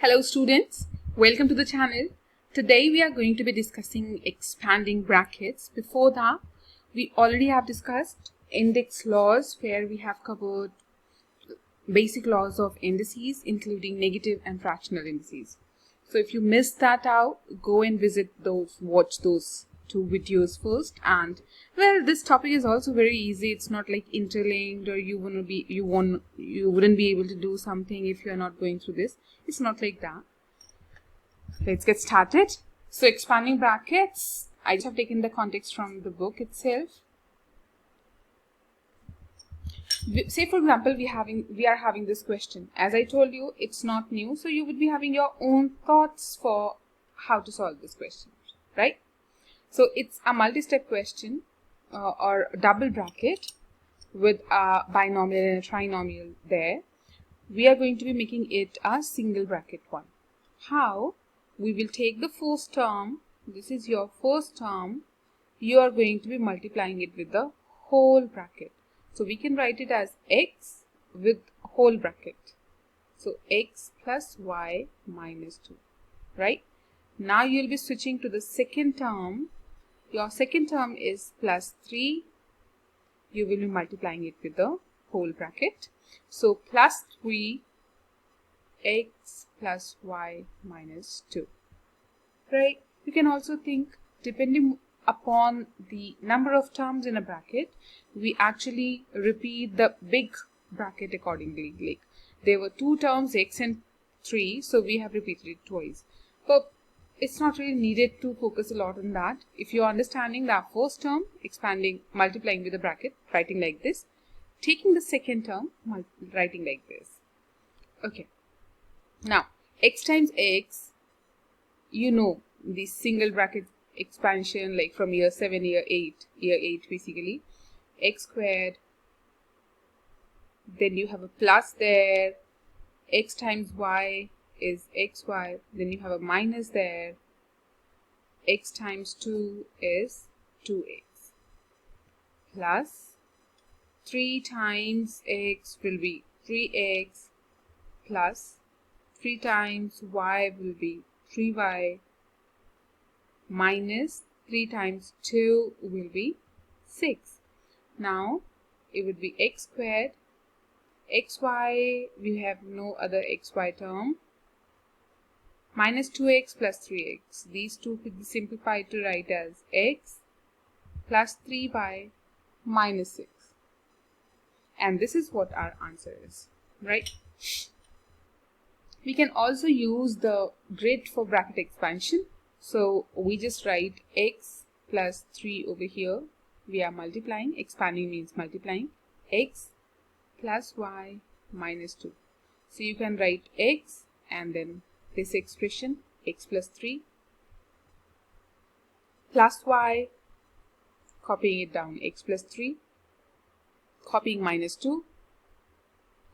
Hello students, welcome to the channel. Today we are going to be discussing expanding brackets. Before that, we already have discussed index laws where we have covered basic laws of indices including negative and fractional indices. So if you missed that out, go and watch those two videos first. And well, this topic is also very easy. It's not like interlinked or you wouldn't be able to do something if you are not going through this. It's not like that. Let's get started. So expanding brackets, I just have taken the context from the book itself. Say for example, we are having this question. As I told you, it's not new, so you would be having your own thoughts for how to solve this question, right? So it's a multi-step question or double bracket with a binomial and a trinomial there. We are going to be making it a single bracket one. How? We will take the first term. This is your first term. You are going to be multiplying it with the whole bracket. So we can write it as x with whole bracket. So x plus y minus 2, right? Now you'll be switching to the second term. Your second term is plus 3. You will be multiplying it with the whole bracket. So plus 3 x plus y minus 2, right? You can also think, depending upon the number of terms in a bracket, we actually repeat the big bracket accordingly. Like there were 2 terms, x and 3, so we have repeated it twice. But it's not really needed to focus a lot on that. If you're understanding that first term, multiplying with the bracket, writing like this, taking the second term, writing like this. Okay. Now, x times x, you know, the single bracket expansion like from year 7, year 8 basically, x squared, then you have a plus there, x times y is xy, then you have a minus there, x times 2 is 2x, plus 3 times x will be 3x, plus 3 times y will be 3y, minus 3 times 2 will be 6. Now it would be x squared, xy, we have no other xy term, minus 2x plus 3x. These two could be simplified to write as x plus 3y minus 6. And this is what our answer is, right? We can also use the grid for bracket expansion. So we just write x plus 3 over here. We are multiplying. Expanding means multiplying. X plus y minus 2. So you can write x and then this expression, x plus 3 plus y, copying it down, x plus 3, copying minus 2,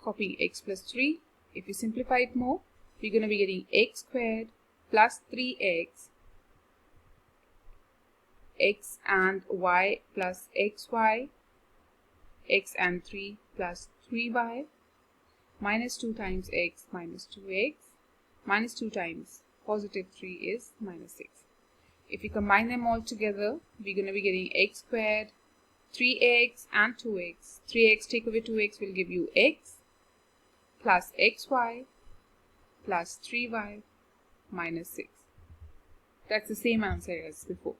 copying x plus 3. If you simplify it more, we're going to be getting x squared plus 3x, x and y plus xy, x and 3 plus 3y, minus 2 times x minus 2x, minus 2 times positive 3 is minus 6. If you combine them all together, we're going to be getting x squared, 3x and 2x. 3x take away 2x will give you x, plus xy plus 3y minus 6. That's the same answer as before.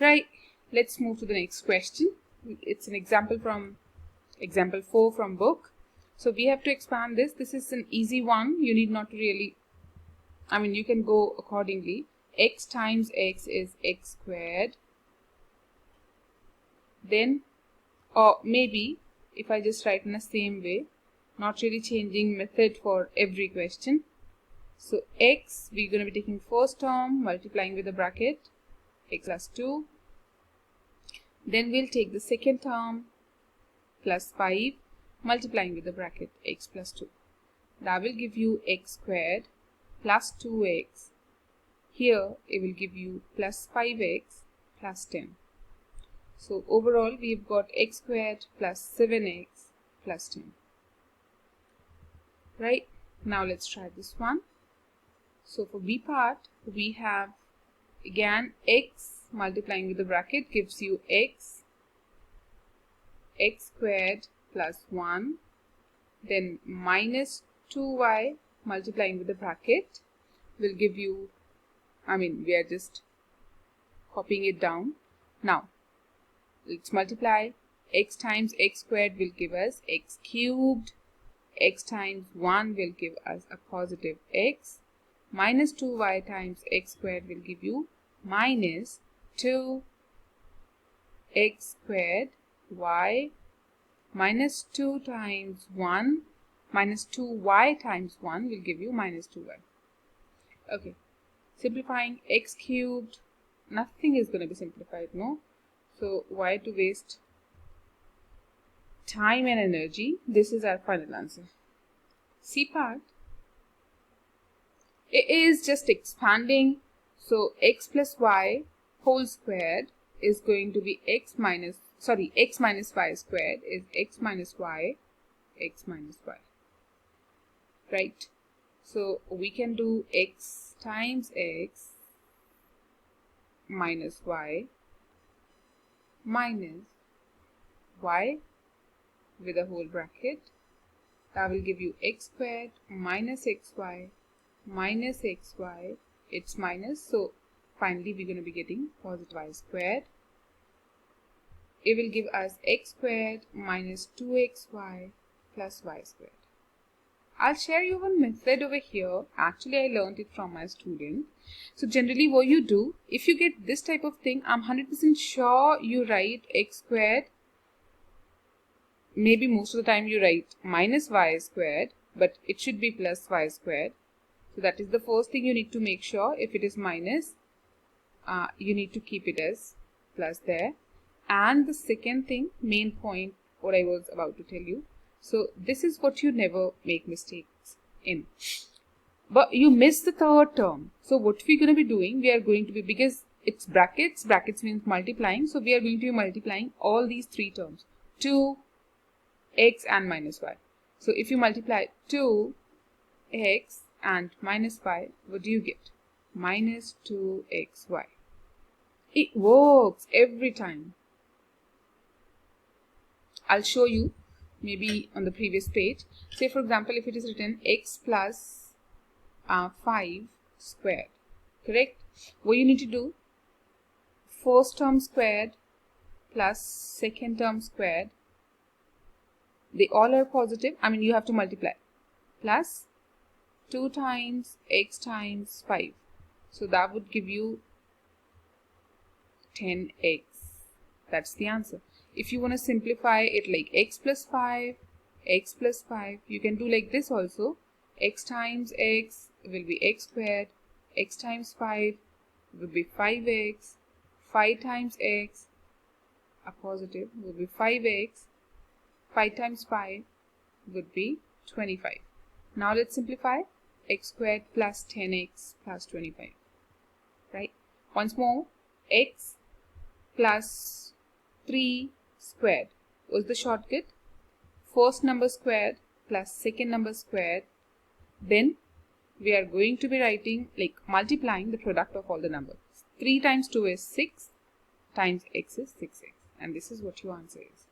Right, let's move to the next question. It's an example 4 from book. So we have to expand this. This is an easy one. You need not really, you can go accordingly. X times x is x squared. Then, or maybe if I just write in the same way, not really changing method for every question. So x, we're going to be taking first term, multiplying with the bracket, x plus 2. Then we'll take the second term, plus 5, multiplying with the bracket, x plus 2. That will give you x squared plus 2x. Here it will give you plus 5x plus 10. So overall we've got x squared plus 7x plus 10. Right? Now let's try this one. So for B part, we have again x multiplying with the bracket gives you x squared plus 1, then minus 2y multiplying with the bracket will give you, we are just copying it down. Now let's multiply. X times x squared will give us x cubed, x times 1 will give us a positive x, minus 2y times x squared will give you minus 2x squared y, minus 2 times 1, minus 2y times 1 will give you minus 2y. Okay, simplifying x cubed, nothing is going to be simplified, no? So why to waste time and energy? This is our final answer. C part, it is just expanding. So x plus y whole squared is going to be x minus y squared is x minus y, right? So we can do x times x minus y minus y with a whole bracket. That will give you x squared minus xy minus xy. It's minus, so finally we're going to be getting positive y squared. It will give us x squared minus 2xy plus y squared. I'll share you one method over here. Actually, I learned it from my student. So generally what you do, if you get this type of thing, I'm 100% sure you write x squared. Maybe most of the time you write minus y squared, but it should be plus y squared. So that is the first thing you need to make sure. If it is minus, you need to keep it as plus there. And the second thing, main point, what I was about to tell you. So this is what you never make mistakes in. But you miss the third term. So what we're going to be doing, we are going to be, because it's brackets means multiplying. So we are going to be multiplying all these three terms, 2, x and minus y. So if you multiply 2x and minus y, what do you get? Minus 2xy. It works every time. I'll show you maybe on the previous page. Say for example, if it is written x plus 5 squared, correct? What you need to do, first term squared plus second term squared, they all are positive. You have to multiply, plus 2 times x times 5. So that would give you 10x. That's the answer. If you want to simplify it like x plus 5, you can do like this also. X times x will be x squared, x times 5 will be 5x, 5 times x, a positive, will be 5x, 5 times 5 would be 25. Now let's simplify. X squared plus 10x plus 25, right? Once more, x plus 3 squared was the shortcut. First number squared plus second number squared. Then we are going to be writing, like multiplying the product of all the numbers. 3 times 2 is 6, times x is 6x. And this is what your answer is.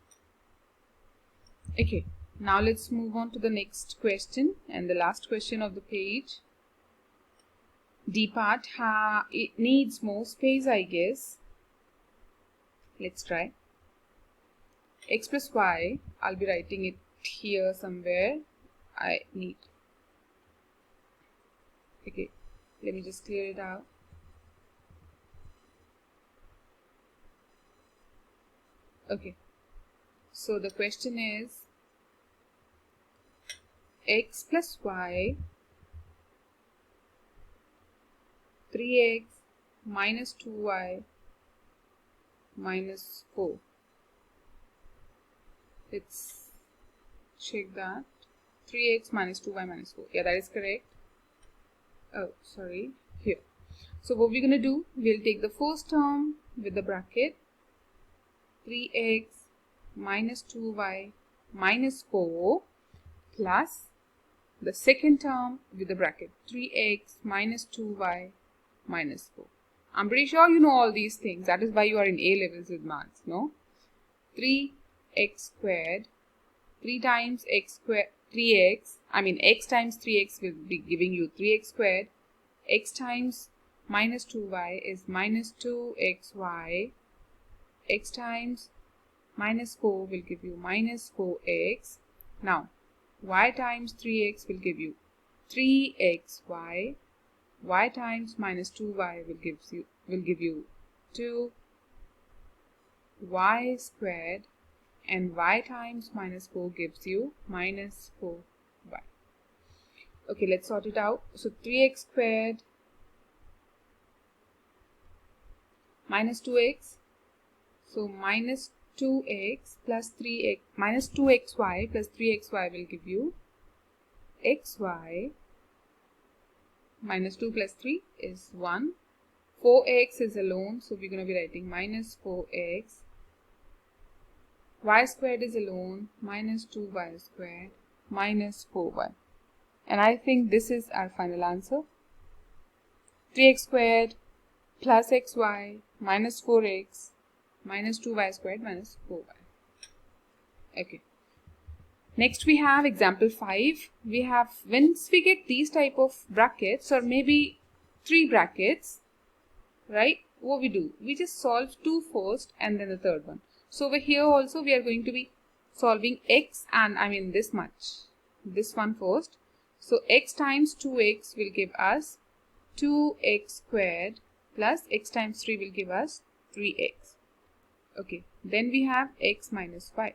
Okay, now let's move on to the next question and the last question of the page. D part, it needs more space, I guess. Let's try. X plus y, I'll be writing it here somewhere. Okay, let me just clear it out. Okay, so the question is x plus y 3x minus 2y minus 4. Let's check that. 3x minus 2y minus 4. Yeah, that is correct. Oh, sorry. Here. So what we're going to do, we'll take the first term with the bracket. 3x minus 2y minus 4 plus the second term with the bracket 3x minus 2y minus 4. I'm pretty sure you know all these things. That is why you are in A levels with maths, no? 3x squared, 3 times x squared, 3x, x times 3x will be giving you 3x squared. X times minus 2y is minus 2xy. X times minus 4 will give you minus 4x. Now, y times 3x will give you 3xy. Y times minus 2y will give you 2y squared, and y times minus 4 gives you minus 4y. Okay, let's sort it out. So 3x squared minus 2x, so minus 2x plus 3x minus 2xy plus 3xy will give you xy. Minus 2 plus 3 is 1. 4x is alone, so we're going to be writing minus 4x. Y squared is alone, minus 2y squared, minus 4y. And I think this is our final answer. 3x squared plus xy minus 4x minus 2y squared minus 4y. Okay. Next we have example 5. We have, once we get these type of brackets or maybe 3 brackets, right, what we do? We just solve 2 first and then the third one. So over here also we are going to be solving x and this much. This one first. So x times 2x will give us 2x squared plus x times 3 will give us 3x. Okay, then we have x minus y.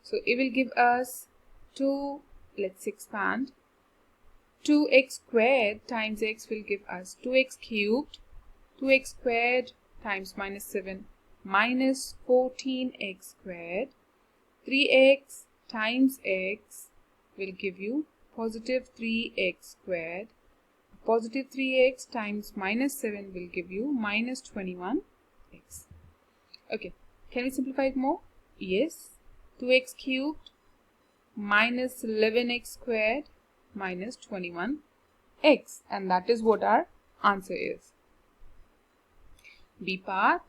So it will give us 2, let's expand, 2x squared times x will give us 2x cubed, 2x squared times minus 7 minus 14x squared, 3x times x will give you positive 3x squared, positive 3x times minus 7 will give you minus 21x. Okay, can we simplify it more? Yes. 2x cubed minus 11x squared minus 21x, and that is what our answer is. B part.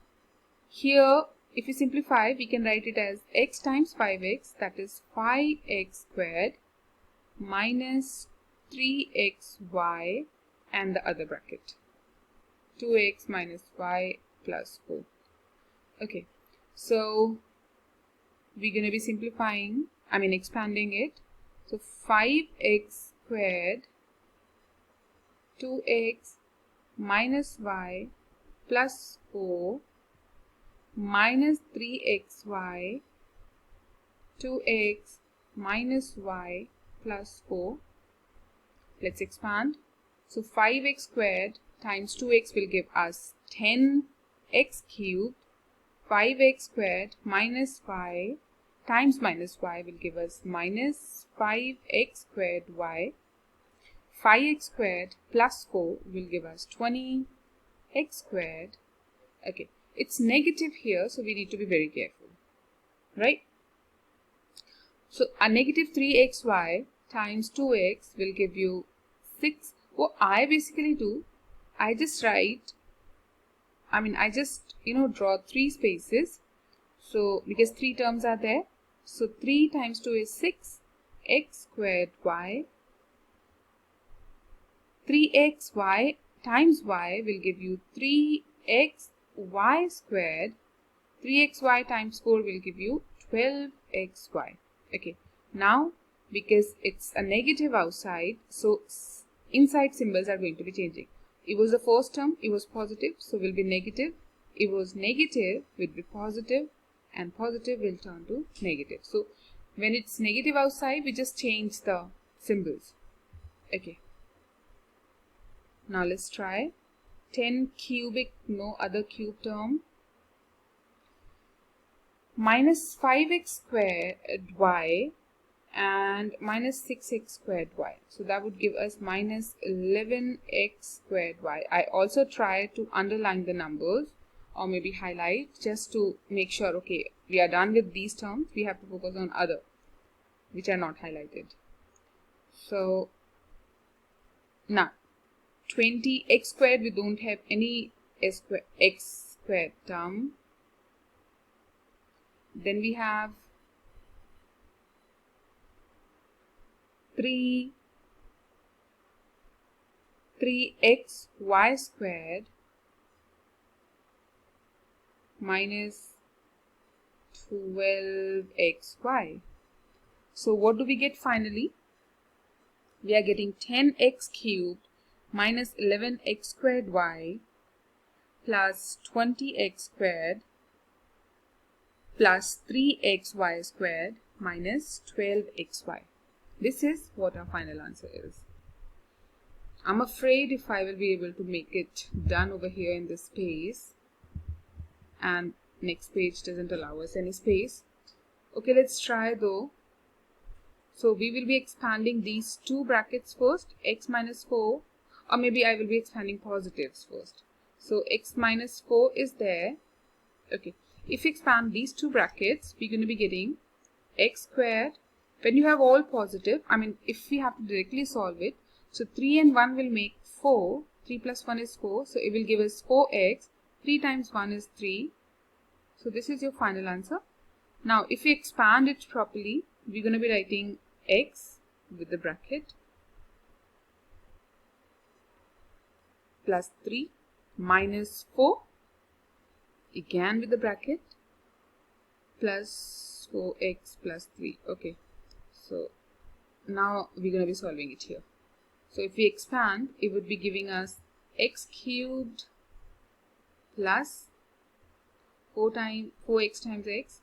Here if you simplify, we can write it as x times 5x, that is 5x squared minus 3xy and the other bracket 2x minus y plus 4. Okay, so we're going to be simplifying, expanding it. So 5x squared 2x minus y plus 4 minus 3xy 2x minus y plus 4. Let's expand. So 5x squared times 2x will give us 10x cubed. 5x squared minus y times minus y will give us minus 5x squared y. 5x squared plus 4 will give us 20x squared. Okay, it's negative here, so we need to be very careful, right? So a negative 3xy times 2x will give you 6. What I basically do, I just write, I just draw 3 spaces. So because 3 terms are there, so 3 times 2 is 6 x squared y. 3xy times y will give you 3xy squared. 3xy times 4 will give you 12xy. Okay, now because it's a negative outside, so inside symbols are going to be changing. It was the first term, it was positive, so will be negative. It was negative, will be positive, and positive will turn to negative. So when it's negative outside, we just change the symbols. Okay, now let's try 10 cubic, no other cube term, minus 5x squared y and minus 6x squared y. So that would give us minus 11x squared y. I also try to underline the numbers or maybe highlight just to make sure, okay, we are done with these terms. We have to focus on other which are not highlighted. So now 20x squared, we don't have any x squared term. Then we have 3x y squared minus 12xy. So what do we get finally? We are getting 10x cubed minus 11x squared y plus 20x squared plus 3xy squared minus 12xy. This is what our final answer is. I'm afraid if I will be able to make it done over here in this space, and next page doesn't allow us any space. Okay, let's try though. So we will be expanding these two brackets first, x minus 4, or maybe I will be expanding positives first. So x minus 4 is there. Okay, if you expand these two brackets, we're going to be getting x squared. When you have all positive, I mean if we have to directly solve it, so 3 and 1 will make 4, 3 plus 1 is 4, so it will give us 4x, 3 times 1 is 3, so this is your final answer. Now if we expand it properly, we're going to be writing x with the bracket plus 3 minus 4 again with the bracket plus 4x plus 3. Okay, so now we're going to be solving it here. So if we expand, it would be giving us x cubed plus 4x times x,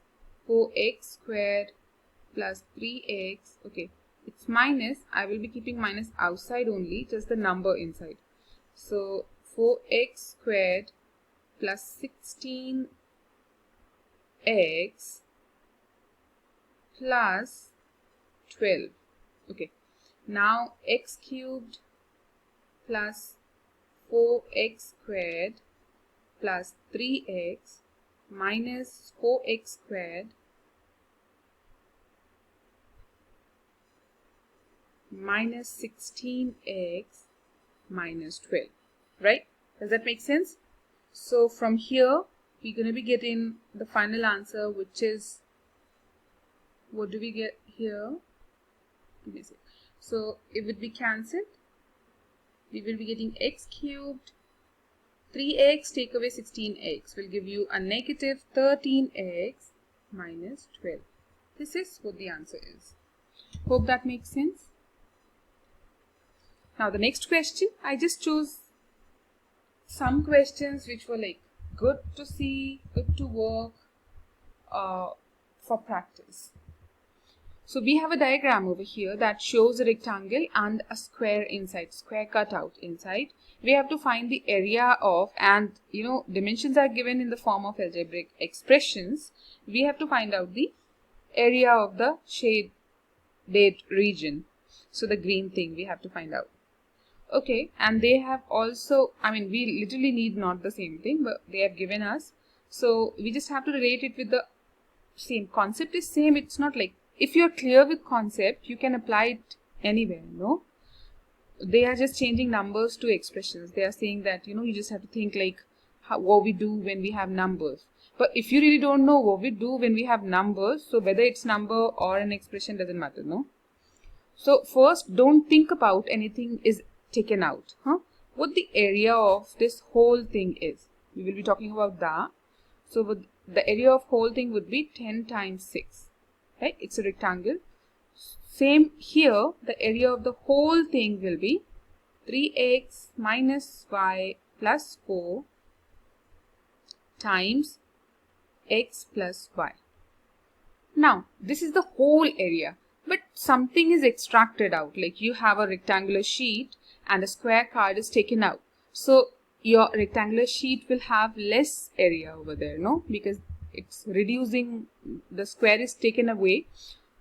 4x squared plus 3x. Okay, it's minus. I will be keeping minus outside only, just the number inside. So 4x squared plus 16x plus 12. Okay, now x cubed plus 4x squared plus 3x minus 4x squared minus 16x minus 12, right? Does that make sense? So from here we're going to be getting the final answer, which is, what do we get here? So it would be cancelled. We will be getting x cubed, 3x take away 16x will give you a negative 13x minus 12. This is what the answer is. Hope that makes sense. Now the next question, I just chose some questions which were like good to see, good to work for practice. So we have a diagram over here that shows a rectangle and a square inside, square cut out inside. We have to find the area of, and dimensions are given in the form of algebraic expressions. We have to find out the area of the shaded region. So the green thing we have to find out. Okay, and they have also, I mean we literally need not the same thing, but they have given us. So we just have to relate it with the same concept is same. It's not like, if you're clear with concept, you can apply it anywhere, no? They are just changing numbers to expressions. They are saying that, you just have to think like what we do when we have numbers. But if you really don't know what we do when we have numbers, so whether it's number or an expression doesn't matter, no? So first, don't think about anything is taken out. What the area of this whole thing is. We will be talking about that. So the area of whole thing would be 10 times 6. Right? It's a rectangle. Same here, the area of the whole thing will be 3x minus y plus 4 times x plus y. Now, this is the whole area, but something is extracted out. Like you have a rectangular sheet and a square card is taken out. So your rectangular sheet will have less area over there, no? Because it's reducing, the square is taken away.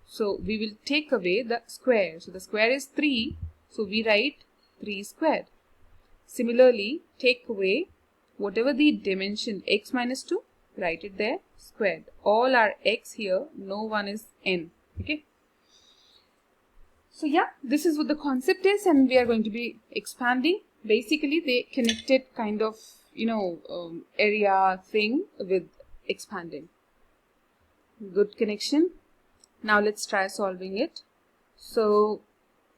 So we will take away the square. So the square is 3. So we write 3 squared. Similarly, take away whatever the dimension x minus 2, write it there, squared. All are x here, no one is n. Okay. So yeah, this is what the concept is, and we are going to be expanding. Basically, they connected kind of, area thing with expanding. Good connection. Now let's try solving it. So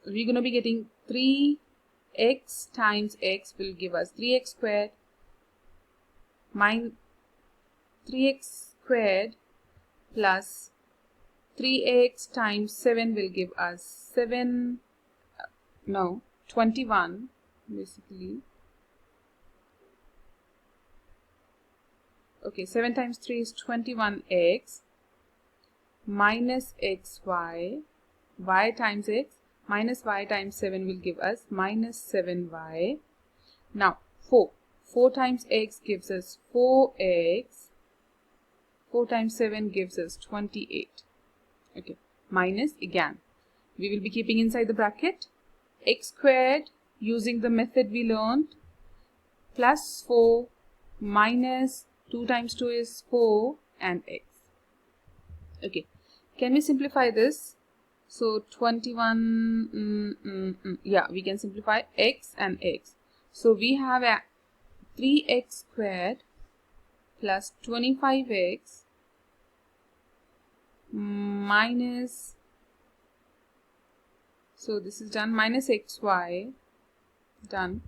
we're going to be getting 3x times x will give us 3x squared minus 3x squared plus 3x times 7 will give us 21 basically. Okay, 7 times 3 is 21x minus xy, y times x minus y times 7 will give us minus 7y. Now 4 times x gives us 4x, 4 times 7 gives us 28. Okay, minus again. We will be keeping inside the bracket x squared using the method we learned plus 4 minus 2 times 2 is 4 and x. Okay, can we simplify this? So 21, yeah, we can simplify x and x. So we have a 3x squared plus 25x minus, so this is done, minus xy, done,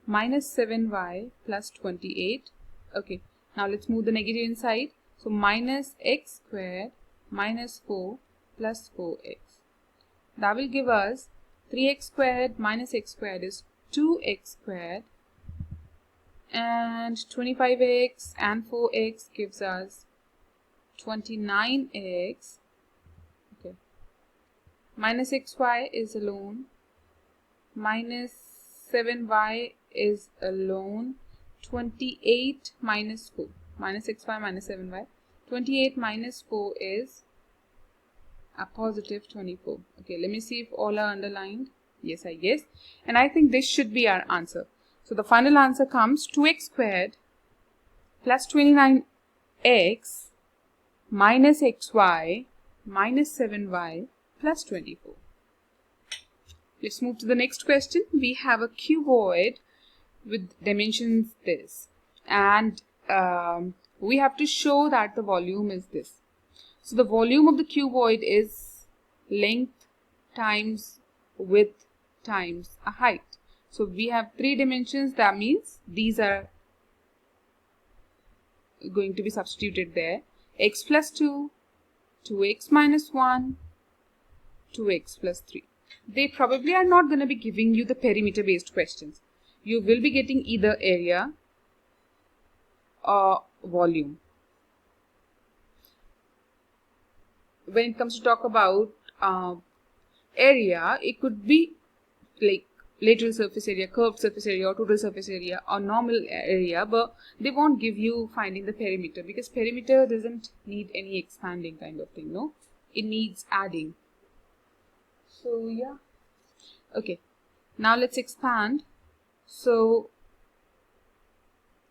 minus 7y plus 28. Okay, now let's move the negative inside. So minus x squared minus 4 plus 4x. That will give us 3x squared minus x squared is 2x squared, and 25x and 4x gives us 29x. Okay, minus xy is alone, minus 7y is alone, 28 minus 4, minus xy minus 7y, 28 minus 4 is a positive 24. Okay, let me see if all are underlined. Yes, I guess. And I think this should be our answer. So the final answer comes 2x squared plus 29x minus xy minus 7y plus 24. Let's move to the next question. We have a cuboid with dimensions this, and we have to show that the volume is this. So the volume of the cuboid is length times width times a height. So we have 3 dimensions. That means these are going to be substituted there. X plus 2, 2x minus 1, 2x plus 3. They probably are not going to be giving you the perimeter based questions. You will be getting either area or volume. When it comes to talk about area, it could be like lateral surface area, curved surface area, or total surface area, or normal area, but they won't give you finding the perimeter, because perimeter doesn't need any expanding kind of thing, no? It needs adding. So yeah. Okay, now let's expand. So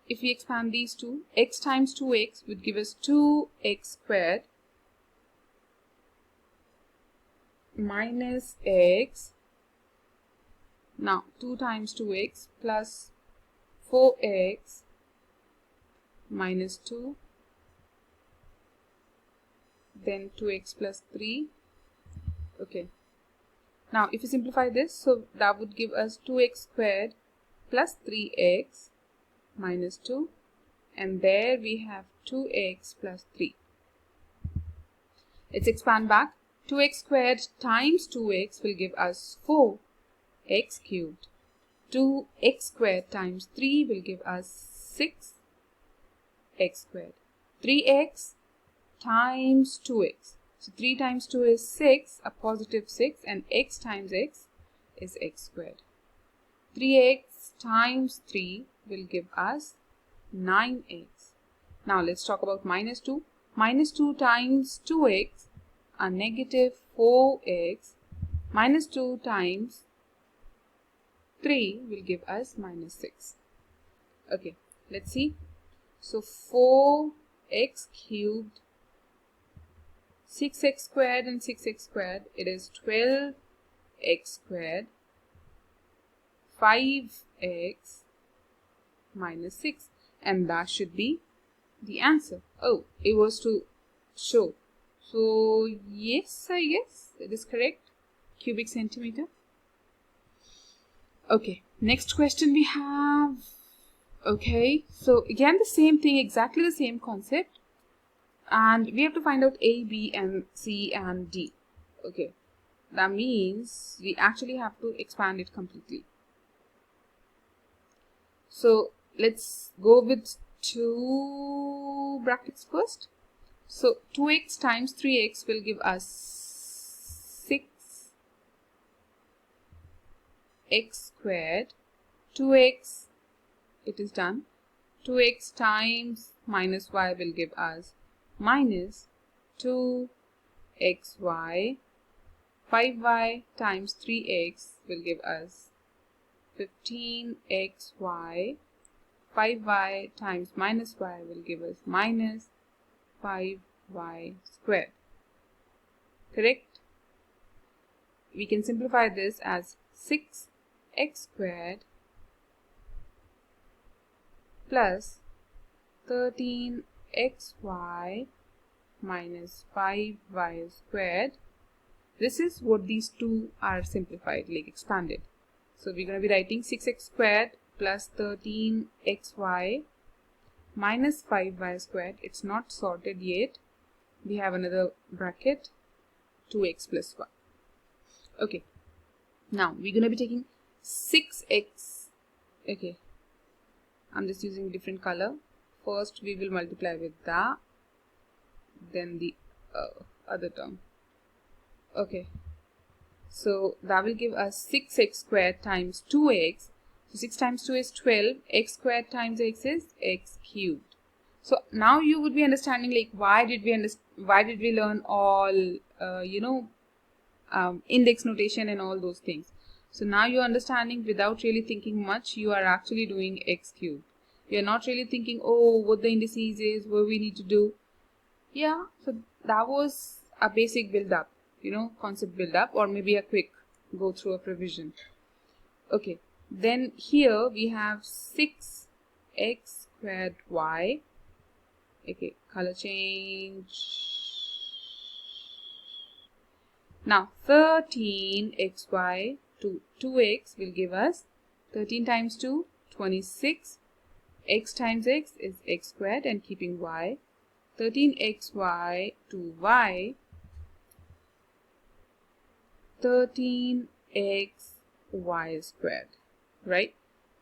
if we expand these two, x times 2x would give us 2x squared minus x. Now 2 times 2x plus 4x minus 2, then 2x plus 3. Okay, now if you simplify this, so that would give us 2x squared plus 3x minus 2, and there we have 2x plus 3. Let's expand back. 2x squared times 2x will give us 4x cubed. 2x squared times 3 will give us 6x squared. 3x times 2x. So 3 times 2 is 6, a positive 6, and x times x is x squared. 3x times 3 will give us 9x. Now let's talk about minus 2. Minus 2 times 2x, a negative 4x, minus 2 times 3 will give us minus 6. Okay, let's see. So 4x cubed, 6x squared and 6x squared, it is 12x x squared 5x minus 6, and that should be the answer. Oh, it was to show. So yes, I guess it is correct. Cubic centimeter. Okay, next question we have. Okay, so again the same thing, exactly the same concept, and we have to find out A, B, and C and D. Okay, that means we actually have to expand it completely. So let's go with 2 brackets first. So 2x times 3x will give us 6x squared. 2x, it is done. 2x times minus y will give us minus 2xy. 5y times 3x will give us 15xy. 5y times minus y will give us minus 5y squared. Correct? We can simplify this as 6x squared plus 13xy minus 5y squared. This is what these two are simplified, like expanded. So we're going to be writing 6x squared plus 13xy minus 5y squared. It's not sorted yet. We have another bracket, 2x plus 1. Okay, now we're going to be taking 6x. Okay, I'm just using different color. First we will multiply with that, then the other term. Okay, so that will give us 6x squared times 2x. So 6 times 2 is 12. X squared times x is x cubed. So now you would be understanding, like, why did we learn all index notation and all those things. So now you're understanding without really thinking much. You are actually doing x cubed. You're not really thinking, oh, what the indices is, what we need to do. Yeah, so that was a basic build up, concept build up, or maybe a quick go through of revision. Okay, then here we have 6x squared y. Okay, color change. Now 13xy to 2x will give us 13 times 2, 26. X times x is x squared, and keeping y. 13xy to y, 13xy squared, right?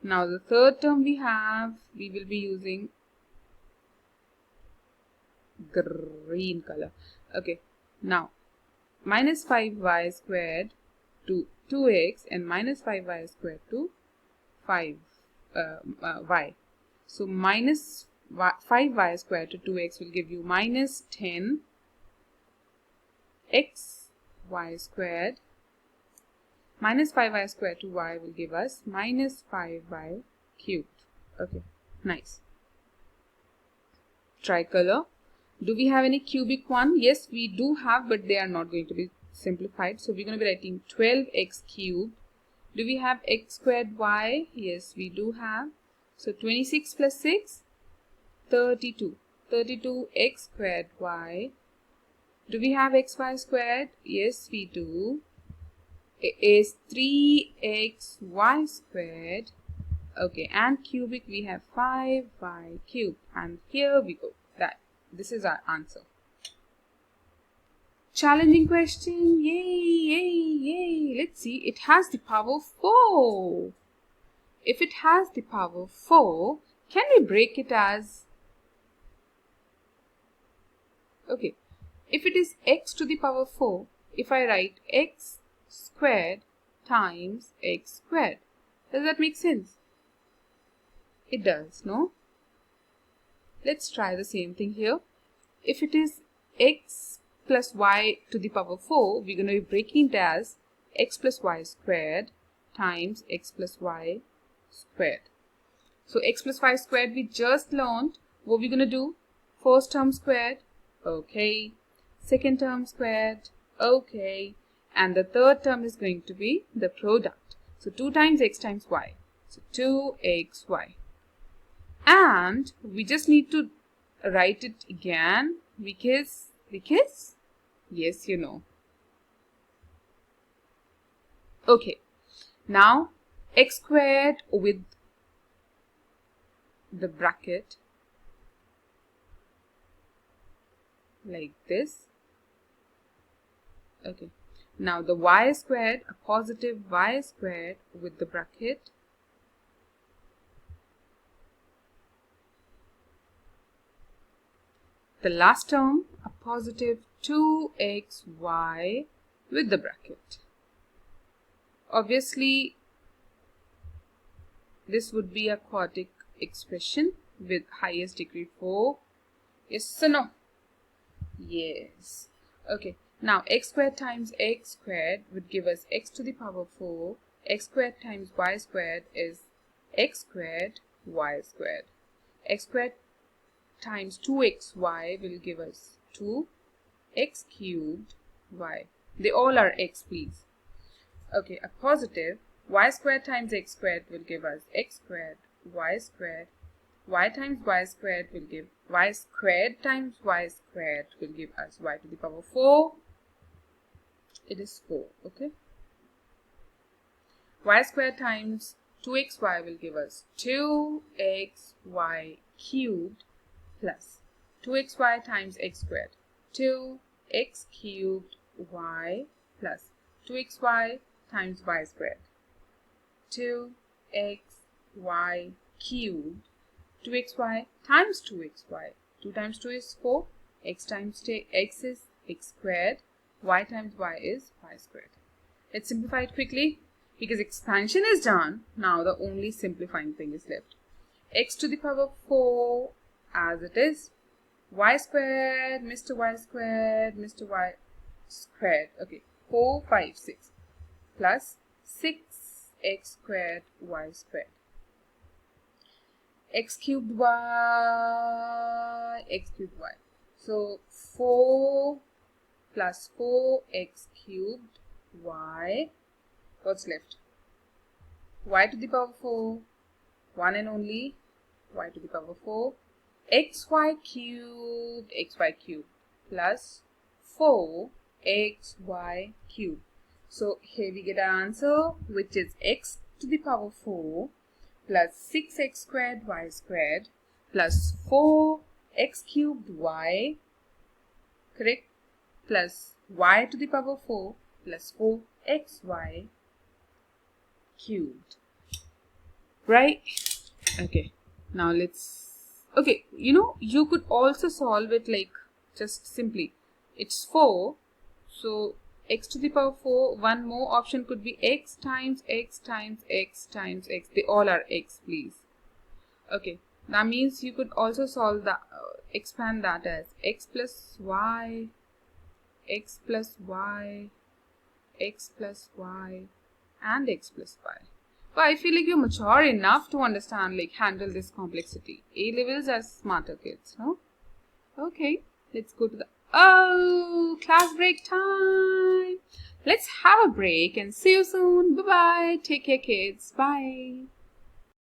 Now the third term we will be using green color. Okay, now minus 5y squared to 2x and minus 5y squared to 5y. So minus 5y squared to 2x will give you minus 10xy squared. Minus 5y squared to y will give us minus 5y cubed. Okay, nice. Tricolor. Do we have any cubic one? Yes, we do have, but they are not going to be simplified. So we're going to be writing 12x cubed. Do we have x squared y? Yes, we do have. So 26 plus 6, 32. 32x squared y. Do we have xy squared? Yes, we do. It is 3xy squared. Okay, and cubic we have 5y cubed. And here we go. This is our answer. Challenging question. Yay, yay, yay. Let's see. It has the power 4. If it has the power 4, can we break it as... Okay. If it is x to the power 4, if I write x squared times x squared, does that make sense? It does, no? Let's try the same thing here. If it is x plus y to the power 4, we're going to be breaking it as x plus y squared times x plus y squared. So x plus y squared we just learned. What we're going to do? First term squared. Okay. Second term squared. Okay. and the third term is going to be the product. So 2 times x times y. So 2xy. And we just need to write it again because yes, you know. Okay, now x squared with the bracket like this. Okay, now the y squared, a positive y squared with the bracket. The last term, a positive 2xy with the bracket. Obviously, this would be a quadratic expression with highest degree 4. Yes or no? Yes. Okay. Now, x squared times x squared would give us x to the power 4. X squared times y squared is x squared y squared. X squared times 2xy will give us 2x cubed y. They all are x, please. Okay, a positive y squared times x squared will give us x squared y squared. Y times y squared will give y squared times y squared will give us y to the power 4. It is 4, okay? Y squared times 2xy will give us 2xy cubed plus 2xy times x squared, 2x cubed y plus 2xy times y squared, 2xy cubed, 2xy times 2xy, 2 times 2 is 4, x times x is x squared, y times y is y squared. Let's simplify it quickly because expansion is done. Now the only simplifying thing is left. X to the power 4 as it is, y squared, Mr. Y squared, Mr. Y squared. Okay, 4, 5, 6 plus 6x squared y squared. X cubed y, x cubed y. So 4 plus 4x cubed y. What's left? Y to the power 4, one and only y to the power 4. xy cubed plus 4xy cubed. So here we get our answer, which is x to the power 4 plus 6x squared y squared plus 4x cubed y, correct, plus y to the power 4 plus 4xy cubed. Right? Okay. Now let's... Okay, you know, you could also solve it like just simply. It's 4. So x to the power 4, one more option could be x times x times x times x. They all are x, please. Okay, that means you could also solve that, expand that as x plus y, x plus y, x plus y, and x plus y. But I feel like you're mature enough to understand, like, handle this complexity. A levels are smarter kids, no? Okay, let's go to the... Oh, class break time. Let's have a break and see you soon. Bye-bye. Take care, kids. Bye.